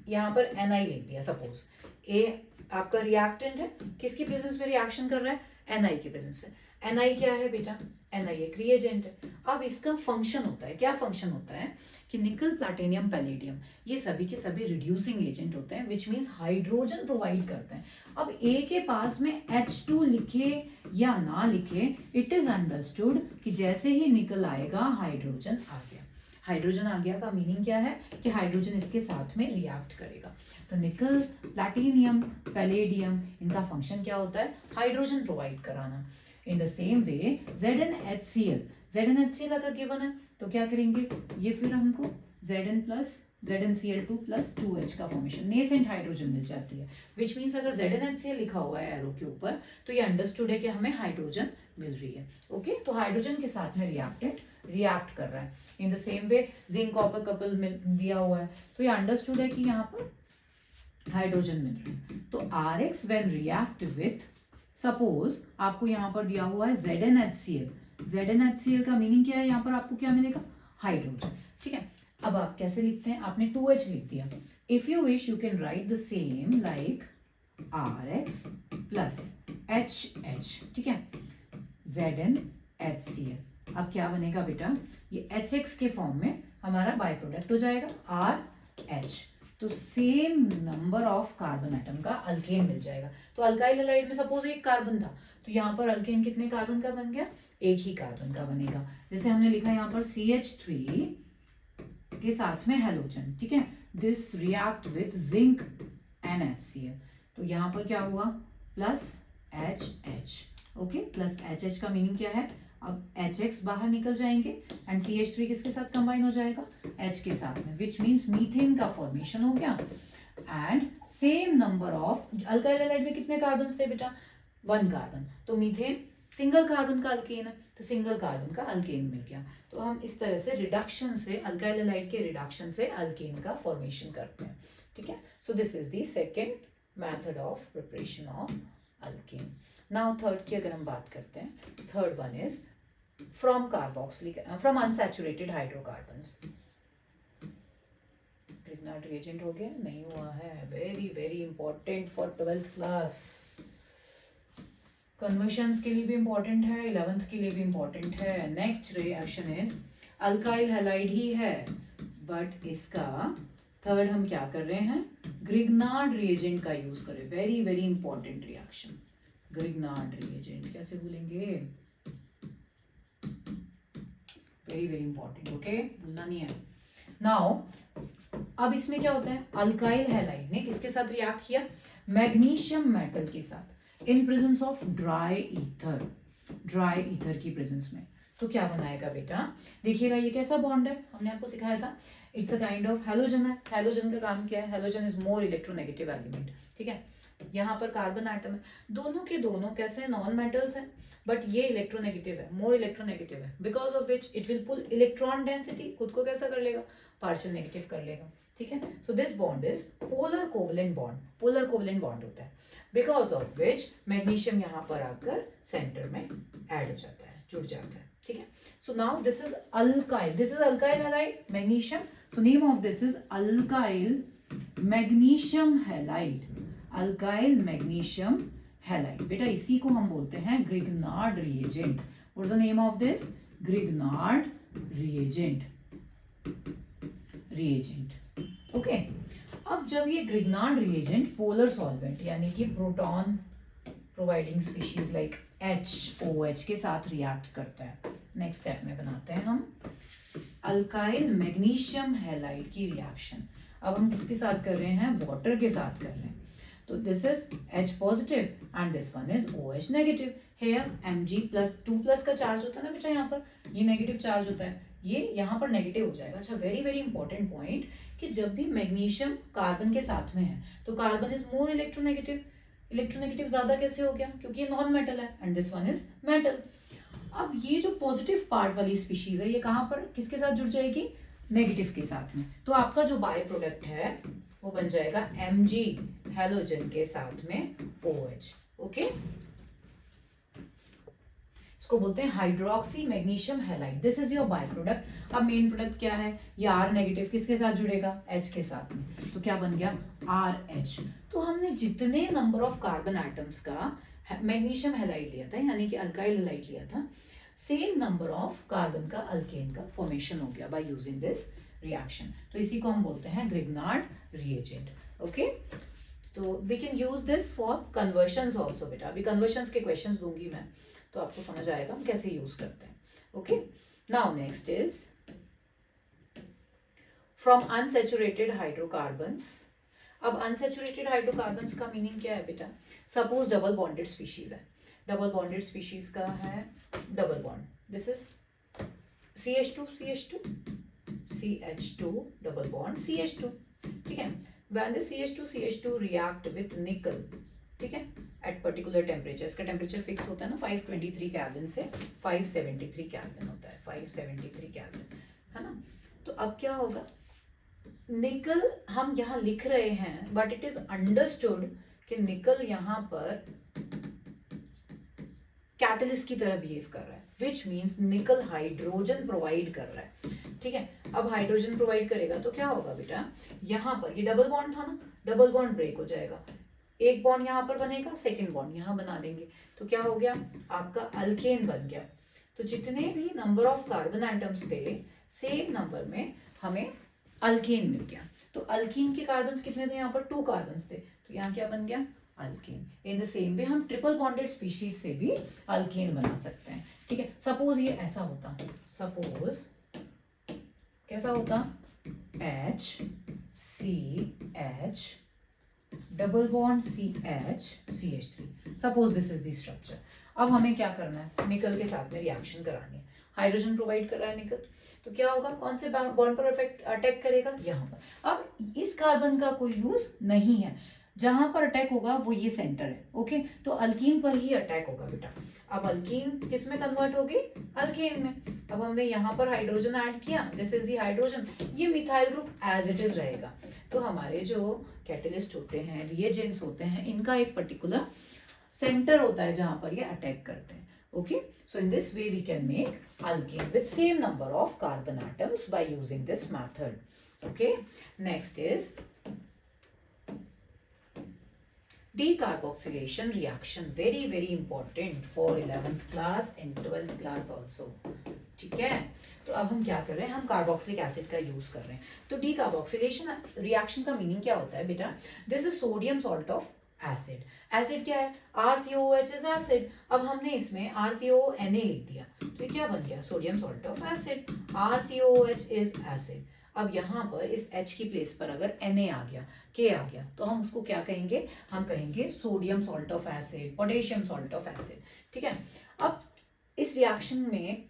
यहाँ पर Ni लिख दिया, सपोज A आपका रिएक्टेंट है, किसकी प्रेजेंस में रिएक्शन कर रहा है, Ni की प्रेजेंस से। Ni क्या है बेटा, Ni एक रिएजेंट है। अब इसका फंक्शन होता है, क्या फंक्शन होता है कि निकल प्लैटिनियम पैलेडियम ये सभी के सभी रिड्यूसिंग एजेंट होते हैं, विच मीन्स हाइड्रोजन प्रोवाइड करते हैं। अब A के पास में H2 लिखे या ना लिखे, इट इज अंडरस्टूड कि जैसे ही निकल आएगा हाइड्रोजन आ गया। हाइड्रोजन आ गया का मीनिंग क्या है कि हाइड्रोजन इसके साथ में रिएक्ट करेगा। तो निकल प्लैटिनियम पैलेडियम इनका फंक्शन क्या होता है, हाइड्रोजन प्रोवाइड कराना। इन द सेम वे ZnHCl अगर गिवन है तो क्या करेंगे, ये फिर हमको ZnCl2 प्लस 2H का फॉर्मेशन, नेसेंट हाइड्रोजन मिल जाती है, विच मीन्स अगर ZnHCl लिखा हुआ है एरो के ऊपर तो ये अंडरस्टूड है कि हमें हाइड्रोजन मिल रही है। ओके, तो हाइड्रोजन के साथ में रिएक्टेंट रिएक्ट कर रहा है। इन the same way zinc copper couple दिया हुआ है, तो ये अंडरस्टूड है कि यहाँ पर हाइड्रोजन मिल रहा है। तो RX when react with, suppose आपको यहाँ पर दिया हुआ है ZnHCl का मीनिंग क्या है, यहाँ पर आपको क्या मिलेगा, हाइड्रोजन। ठीक है, अब आप कैसे लिखते हैं, आपने 2H लिख दिया। If you wish you can write the same like RX plus HH, ठीक है, ZnHCl। अब क्या बनेगा बेटा, ये HX के फॉर्म में हमारा बाय प्रोडक्ट हो जाएगा RH, तो same number of carbon atom का अल्केन मिल जाएगा। तो अल्काइल हैलाइड में सपोज एक कार्बन था, तो यहाँ पर अल्केन कितने कार्बन का बन गया, एक ही कार्बन का बनेगा। जैसे हमने लिखा यहाँ पर CH3 के साथ में हेलोजन, ठीक है, this react with zinc NaCl, तो यहाँ पर क्या हुआ plus HH। Okay, plus HH का मीनिंग क्या है, अब HX बाहर निकल जाएंगे एंड CH3 किसके साथ कंबाइन हो जाएगा, H के साथ में, विच मीन्स मीथेन का फॉर्मेशन हो गया। And same number of, alkyl halide में कितने कार्बन थे बेटा, 1 कार्बन, तो मीथेन सिंगल कार्बन का अल्केन है, तो सिंगल कार्बन का अल्केन मिल गया। तो हम इस तरह से रिडक्शन से, अल्काइल हैलाइड के रिडक्शन से अल्केन का फॉर्मेशन करते हैं। ठीक है, सो this is the second method of preparation of alkane. Now third की अगर हम बात करते हैं, third one is from carboxylic from unsaturated hydrocarbons. Grignard reagent हो गया, नहीं हुआ है, very very important for 12th class. Conversions के लिए भी इंपॉर्टेंट है, 11th के लिए भी इंपॉर्टेंट है। Next reaction is alkyl halide ही है, बट इसका थर्ड हम क्या कर रहे हैं, ग्रिग्नार्ड रिएजेंट का यूज करें। Very very important reaction, Grignard reagent कैसे भूलेंगे, वेरी वेरी इंपॉर्टेंट, ओके, भूलना नहीं है। नाउ अब इसमें क्या होता है, अल्काइल हैलाइड ने किसके साथ रिएक्ट किया, मैग्नीशियम मेटल के साथ, इन presence of dry ether, dry ether की प्रेजेंस में। तो क्या बनाएगा बेटा, देखिएगा ये कैसा बॉन्ड है, हमने आपको सिखाया था, it's a kind of halogen है। हैलोजन का काम क्या है, halogen is more electronegative element, ठीक है। यहाँ पर कार्बन एटम है, दोनों के दोनों कैसे नॉन मेटल्स हैं, बट ये इलेक्ट्रोनेगेटिव है, मोर इलेक्ट्रोनेगेटिव है, because of which it will pull electron density, खुद को कैसा कर लेगा, पार्शियल नेगेटिव कर लेगा, ठीक है। So this bond is polar covalent bond, polar covalent bond होता है, बिकॉज ऑफ विच मैग्नीशियम यहाँ पर आकर सेंटर में ऐड हो जाता है, जुड़ जाता है, ठीक है। So now this is alkyl, this is alkyl halide magnesium, so name of this is alkyl magnesium halide, alkyl magnesium halide। बेटा इसी को हम बोलते हैं Grignard reagent. what is the name of this, Grignard reagent, okay. अब जब ये Grignard reagent polar solvent यानी कि proton providing species like HOH के साथ रिएक्ट करता है, नेक्स्ट स्टेप में बनाते हैं हम अल्काइल मैग्नीशियम हैलाइड की रिएक्शन। अब हम किसके साथ कर रहे हैं, वाटर के साथ कर रहे हैं, तो this is H positive and this one is OH negative. Here Mg+2+ का चार्ज होता है ना बेटा, यहाँ पर ये नेगेटिव चार्ज होता है, ये यहाँ पर नेगेटिव हो जाएगा। अच्छा, वेरी वेरी इंपॉर्टेंट पॉइंट कि जब भी मैग्नीशियम कार्बन के साथ में है तो carbon is more electronegative, electronegative ज्यादा कैसे हो गया, क्योंकि ये नॉन मेटल है and this one is metal. अब ये जो पॉजिटिव पार्ट वाली स्पीशीज है ये कहाँ पर किसके साथ जुड़ जाएगी, नेगेटिव के साथ में, तो आपका जो बाय प्रोडक्ट है वो बन जाएगा Mg हैलोजन के साथ में OH, ओके। इसको बोलते हैं hydroxy magnesium halide, this is your by product. अब मेन प्रोडक्ट क्या है, ये R नेगेटिव किसके साथ जुड़ेगा, H के साथ में, तो क्या बन गया RH। तो हमने जितने नंबर ऑफ कार्बन एटम्स का मैग्नीशियम हैलाइड लिया था यानी कि अल्काइल हैलाइड लिया था, सेम नंबर ऑफ कार्बन का अल्केन का फॉर्मेशन हो गया बाय यूजिंग दिस रिएक्शन। तो इसी को हम बोलते हैं ग्रिग्नार्ड रिएजेंट, ओके। तो we can use this for conversions also बेटा, अभी कन्वर्शंस के क्वेश्चंस दूंगी मैं, तो आपको समझ आएगा हम कैसे यूज करते हैं, okay. Now next is from unsaturated hydrocarbons. अब अनसैचुरेटेड हाइड्रोकार्बन्स का मीनिंग क्या है बेटा, सपोज डबल बॉन्डेड स्पीशीज है, डबल बॉन्डेड स्पीशीज का है double bond, this is CH2 CH2 CH2 double bond CH2, ठीक है। When the CH2 CH2 react with निकल, ठीक है, एट पर्टिकुलर टेम्परेचर, इसका टेम्परेचर फिक्स होता है ना 523 केल्विन से 573 केल्विन होता है, 573 केल्विन, है ना। तो अब क्या होगा, निकल हम यहाँ लिख रहे हैं बट इट इज अंडरस्टूड कि निकल यहाँ पर कैटलिस्ट की तरह बिहेव कर रहा है, विच मीन्स निकल हाइड्रोजन प्रोवाइड कर रहा है, ठीक है। अब हाइड्रोजन प्रोवाइड करेगा तो क्या होगा बेटा, यहाँ पर ये डबल बॉन्ड था ना, डबल बॉन्ड ब्रेक हो जाएगा, एक बॉन्ड यहाँ पर बनेगा, सेकेंड बॉन्ड यहाँ बना देंगे, तो क्या हो गया, आपका अल्केन बन गया। तो जितने भी नंबर ऑफ कार्बन एटम्स थे सेम नंबर में हमें अल्केन मिल गया। तो अल्कीन के कार्बन्स कितने थे, यहाँ पर 2 कार्बन्स थे, तो यहाँ क्या बन गया, अल्केन। इन द सेम वे हम ट्रिपल बॉन्डेड स्पीशीज से भी अल्केन बना सकते हैं, ठीक है। सपोज ये ऐसा होता, सपोज कैसा होता, HCH double bond CH CH3, suppose this is the structure. अब हमें क्या करना है, निकल के साथ में रिएक्शन करानी है, हाइड्रोजन प्रोवाइड कर रहा है निकल, तो क्या होगा, कौन से बॉन्ड पर अटैक करेगा, यहाँ पर। अब इस कार्बन का कोई यूज नहीं है, जहां पर अटैक होगा वो ये सेंटर है, ओके। तो अल्कीन पर ही अटैक होगा बेटा। अब अल्कीन किस में कन्वर्ट होगी, अल्केन में। अब हमने यहाँ पर हाइड्रोजन ऐड किया, दिस इज दी हाइड्रोजन, ये methyl group as it is रहेगा। तो हमारे जो कैटलिस्ट होते हैं, रिएजेंट्स होते हैं, इनका एक पर्टिकुलर सेंटर होता है जहां पर ये अटैक करते हैं. Okay, so in this way we can make alkane with same number of carbon atoms by using this method. Okay, next is decarboxylation reaction, very important for 11th class and 12th class also. ठीक है, तो अब हम क्या कर रहे हैं, हम कार्बोक्सिलिक एसिड का यूज कर रहे हैं. तो डीकार्बोक्सिलेशन रिएक्शन का मीनिंग क्या होता है बेटा, this is sodium salt of acid. Acid क्या है, RCOOH इज एसिड. अब हमने इसमें RCONA लिख दिया, तो ये क्या बन गया, sodium salt of acid. RCOOH is acid. अब यहाँ पर इस H की प्लेस पर अगर Na आ गया, K आ गया, तो हम उसको क्या कहेंगे, हम कहेंगे sodium salt of acid, potassium salt of acid. ठीक है, अब इस रिएक्शन में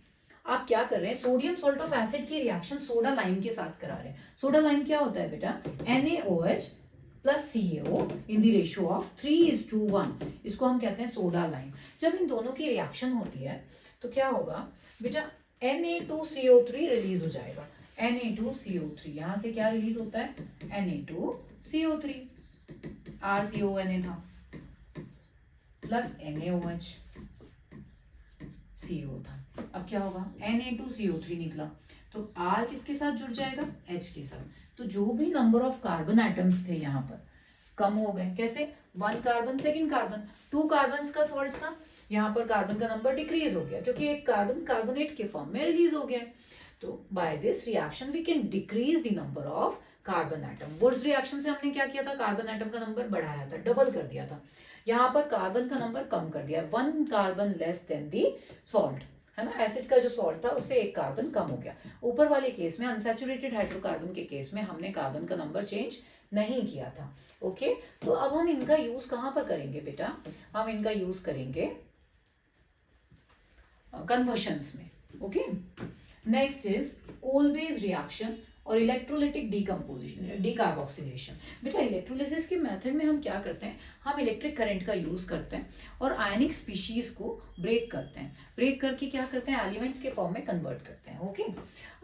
आप क्या कर रहे हैं, सोडियम सॉल्ट ऑफ एसिड की रिएक्शन सोडा लाइम के साथ करा रहे हैं. सोडा लाइम क्या होता है बेटा, NaOH plus CaO in the ratio of 3:1. इसको हम कहते हैं सोडा लाइम. जब इन दोनों की रिएक्शन होती है तो क्या होगा बेटा, Na2CO3 रिलीज हो जाएगा. Na2CO3 यहां से क्या रिलीज होता है, Na2CO3, RCONA था प्लस NaOH CO था. अब क्या होगा, Na2CO3 निकला, तो R किसके साथ जुड़ जाएगा, H के साथ. तो जो भी नंबर ऑफ कार्बन एटम्स थे यहाँ पर कम हो गए. कैसे, 1 कार्बन, सेकंड कार्बन, 2 कार्बन का सॉल्ट था, यहाँ पर कार्बन का नंबर डिक्रीज हो गया क्योंकि एक कार्बन कार्बोनेट के फॉर्म में रिलीज हो गया. तो by this reaction we can decrease the number of carbon atom. Wurtz reaction से हमने क्या किया था, कार्बन एटम का नंबर बढ़ाया था, डबल कर दिया था. यहाँ पर कार्बन का नंबर कम कर दिया, 1 कार्बन लेस देन दी सॉल्ट, है ना. एसिड का जो सॉल्ट था उससे 1 कार्बन कम हो गया. ऊपर वाले केस में अनसैचुरेटेड हाइड्रोकार्बन के केस में हमने कार्बन का नंबर चेंज नहीं किया था. ओके, तो अब हम इनका यूज कहां पर करेंगे बेटा, हम इनका यूज करेंगे कन्वर्शंस में. ओके, नेक्स्ट इज कोलबेज रिएक्शन और इलेक्ट्रोलिटिक डीकम्पोजिशन, डीकार्बोक्सिलेशन. बेटा इलेक्ट्रोलिसिस के मेथड में हम क्या करते हैं, हम इलेक्ट्रिक करंट का यूज करते हैं और आयनिक स्पीशीज को ब्रेक करते हैं. ब्रेक करके क्या करते हैं, एलिमेंट्स के फॉर्म में कन्वर्ट करते हैं. ओके,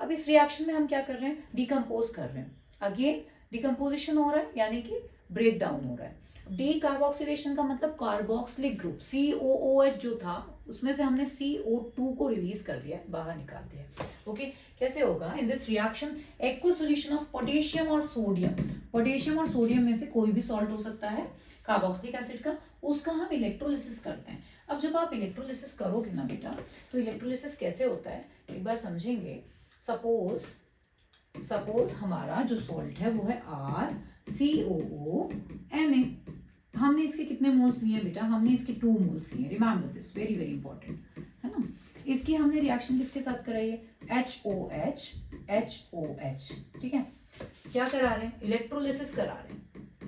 अब इस रिएक्शन में हम क्या कर रहे हैं, डिकम्पोज कर रहे हैं. अगेन डिकम्पोजिशन हो रहा है, यानी कि ब्रेक डाउन हो रहा है. डीकार्बोक्सिलेशन का मतलब कार्बोक्सिलिक ग्रुप COOH जो था उसमें से हमने CO2 को रिलीज कर दिया, बाहर निकाल दिया. ओके, कैसे होगा, in this reaction aqueous solution of potassium और सोडियम, पोटेशियम और सोडियम में से कोई भी सॉल्ट हो सकता है कार्बोक्सिलिक एसिड का, उसका हम इलेक्ट्रोलिसिस करते हैं. अब जब आप इलेक्ट्रोलिसिस करोगे ना बेटा, तो इलेक्ट्रोलिसिस कैसे होता है एक बार समझेंगे. सपोज हमारा जो सॉल्ट है वो है RCOONA. हमने इसके कितने मोल्स लिए बेटा, हमने इसके 2 मोल्स लिए. रिमेंबर दिस, वेरी इंपॉर्टेंट, है ना. इसकी हमने रिएक्शन किसके साथ कराई है, HOH. ठीक है, क्या करा रहे हैं, इलेक्ट्रोलिसिस करा रहे हैं,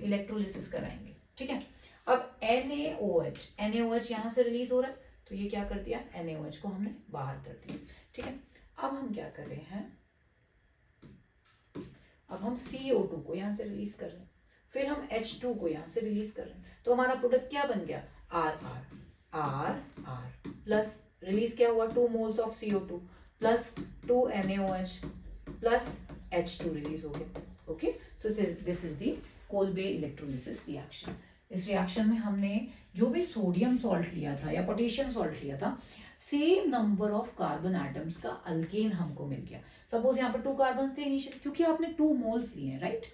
इलेक्ट्रोलिसिस कराएंगे. ठीक है, अब NaOH यहाँ से रिलीज हो रहा है, तो ये क्या कर दिया, NaOH को हमने बाहर कर दिया. ठीक है, अब हम क्या कर रहे हैं, अब हम CO2 को यहाँ से रिलीज कर रहे हैं, फिर हम H2 को यहाँ से रिलीज कर रहे हैं. तो हमारा प्रोडक्ट क्या बन गया, RR प्लस रिलीज क्या हुआ, 2 moles of CO2 plus 2 NaOH plus H2 release हो गया. Okay, so this is the Kolbe electrolysis reaction. इस रिएक्शन में हमने जो भी सोडियम सॉल्ट लिया था या पोटेशियम सॉल्ट लिया था, same number of carbon atoms का अल्केन हमको मिल गया. सपोज यहाँ पर 2 कार्बन थे इनिशियल, क्योंकि आपने 2 मोल्स लिए हैं, राइट.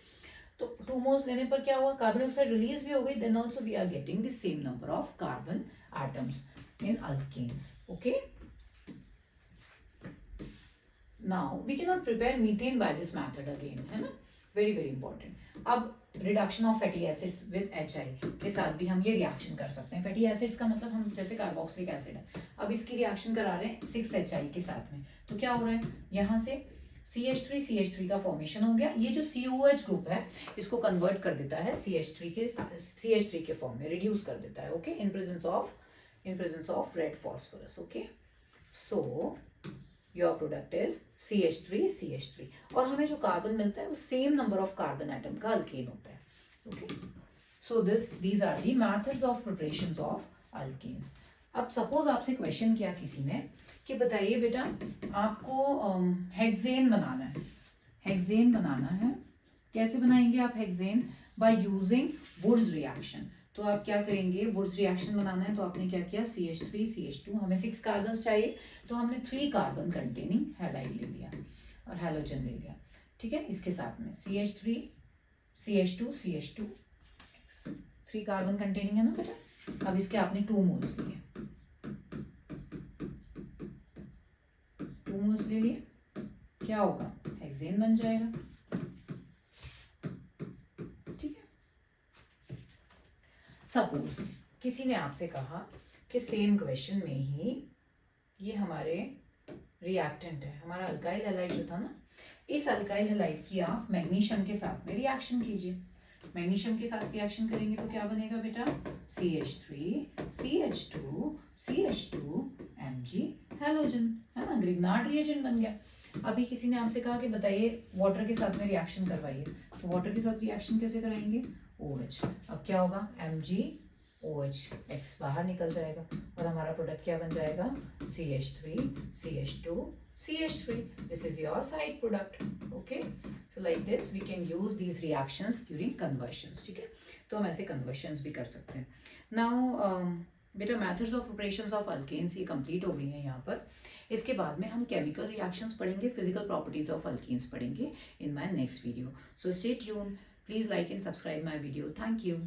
तो 2 मोल्स लेने पर क्या हुआ, कार्बन डाइऑक्साइड रिलीज भी हो गई, then also we are getting the same number of carbon atoms in alkanes. Okay, now we can not prepare methane by this method again, है ना, वेरी इंपॉर्टेंट. अब reduction of fatty acids with HI के साथ भी हम ये reaction कर सकते हैं. फैटी एसिड्स का मतलब हम जैसे कार्बोक्सिलिक एसिड है, अब इसकी रिएक्शन करा रहे हैं 6HI के साथ में, तो क्या हो रहा है, यहाँ से CH3 का फॉर्मेशन हो गया. ये जो COH ग्रुप है इसको कन्वर्ट कर देता है CH3 के फॉर्म में, रिड्यूस कर देता है. Okay, in presence of red phosphorus. Okay, so your product is CH3 और हमें जो कार्बन मिलता है वो same number of carbon atom का अल्केन होता है. Okay, so these are the methods of preparation of alkanes. अब सपोज आपसे क्वेश्चन किया किसी ने कि बताइए बेटा आपको हेक्सेन बनाना है, हेक्सेन बनाना है, कैसे बनाएंगे आप hexane, by using Wurtz reaction. तो आप क्या करेंगे, वुड्स रिएक्शन बनाना है तो आपने क्या किया, CH3 CH2, हमें 6 कार्बन चाहिए तो हमने 3 कार्बन कंटेनिंग हैलाइड ले लिया और हैलोजन ले लिया, ठीक है। इसके साथ में CH3 CH2 CH2 3 carbon containing है ना बेटा। अब इसके आपने 2 मोल्स लिए, 2 मोल्स ले लिए, क्या होगा, हेक्सेन बन जाएगा, ठीक है। सपोज किसी ने आपसे कहा कि सेम क्वेश्चन में ही ये हमारे रिएक्टेंट है, हमारा अल्काइल हैलाइड जो था ना, इस अल्काइल हैलाइड की आप मैग्नीशियम के साथ में रिएक्शन कीजिए। मैग्नीशियम के साथ रिएक्शन करेंगे तो क्या बनेगा बेटा, CH3 CH2 CH2 Mg halogen, है ना, ग्रिग्नार्ड रिएजेंट बन गया। अभी किसी ने आपसे कहा कि बताइए वाटर के साथ में रिएक्शन करवाइए, तो वाटर के साथ रिएक्शन कैसे कराएंगे, OH। अब क्या होगा, MgOH, X बाहर निकल जाएगा और हमारा प्रोडक्ट क्या बन जाएगा, CH3 CH2 CH3. This is your side product. Okay, so like this we can use these reactions during conversions, ठीक है। तो हम ऐसे conversions भी कर सकते हैं। Now बेटा methods of preparations of alkanes ये complete हो गई हैं यहाँ पर। इसके बाद में हम chemical reactions पढ़ेंगे, physical properties of alkanes पढ़ेंगे in my next video. So stay tuned. Please like and subscribe my video. Thank you.